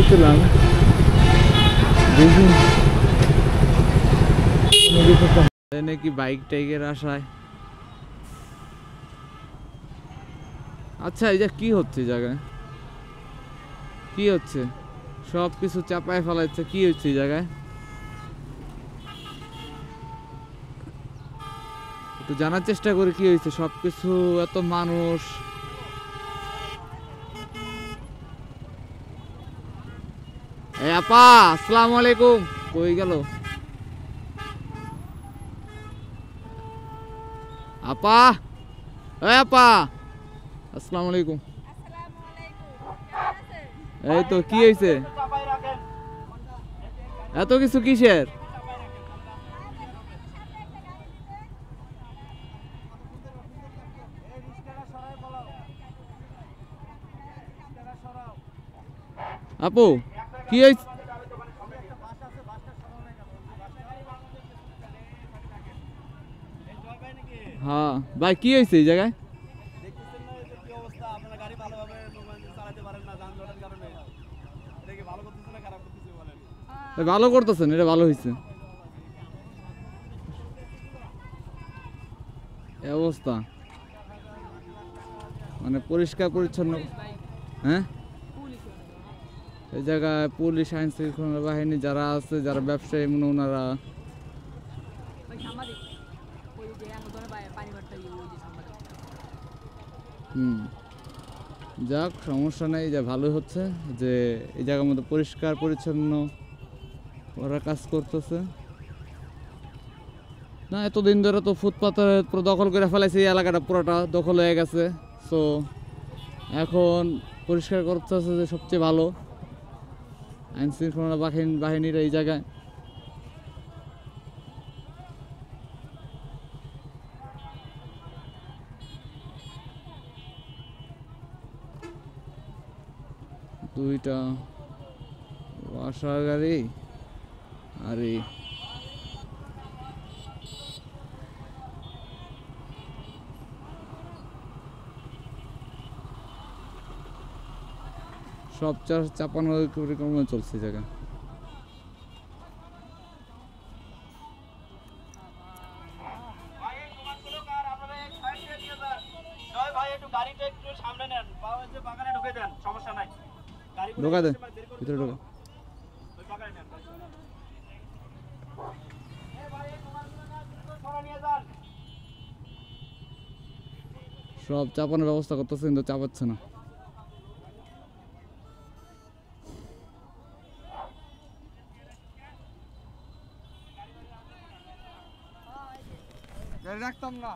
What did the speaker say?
গেছিলাম নাকি বাইক টাইকের আশায়। আচ্ছা, এই যে কি হচ্ছে জায়গায়, কি হচ্ছে? সব কিছু চাপায় ফেলাচ্ছে, কি হচ্ছে এই জায়গায়? একটু জানার চেষ্টা করি কি হয়েছে। সবকিছু এত মানুষ, এই আপা আসসালামু আলাইকুম, কই গেল আপা? এই আপা আসসালামু আলাইকুম। এই তো কি হয়েছে, এত কিছু কিসের? আপু কি হয়েছে? হ্যাঁ ভাই, কি হয়েছে এই জায়গায়? ভালো করতেছেন, এটা ভালো হয়েছে। এই অবস্থা মানে পরিষ্কার পরিচ্ছন্ন। হ্যাঁ, এই জায়গায় পুলিশ, আইন শৃঙ্খলা বাহিনী যারা আছে, যারা ব্যবসায়ী, মনে ওনারা যাক, সমস্যা নেই, যা ভালো হচ্ছে যে এই জায়গার মধ্যে পরিষ্কার পরিচ্ছন্ন ওরা কাজ করতেছে না। এতদিন ধরে তো ফুটপাথে পুরো দখল করে ফেলাইছে, এই এলাকাটা পুরোটা দখল হয়ে গেছে। সো এখন পরিষ্কার করতেছে, যে সবচেয়ে ভালো। আইন শৃঙ্খলা বাহিনীর এই জায়গায় দুইটা ওয়াসার গাড়ি আর এই সব চাপানোর পরিকল্পনা চলছে জায়গা। ঢোকা দেন ভিতরে, ঢোকা। সব চাপানোর ব্যবস্থা করতেছে, কিন্তু চাপাচ্ছে না। রাখতাম না।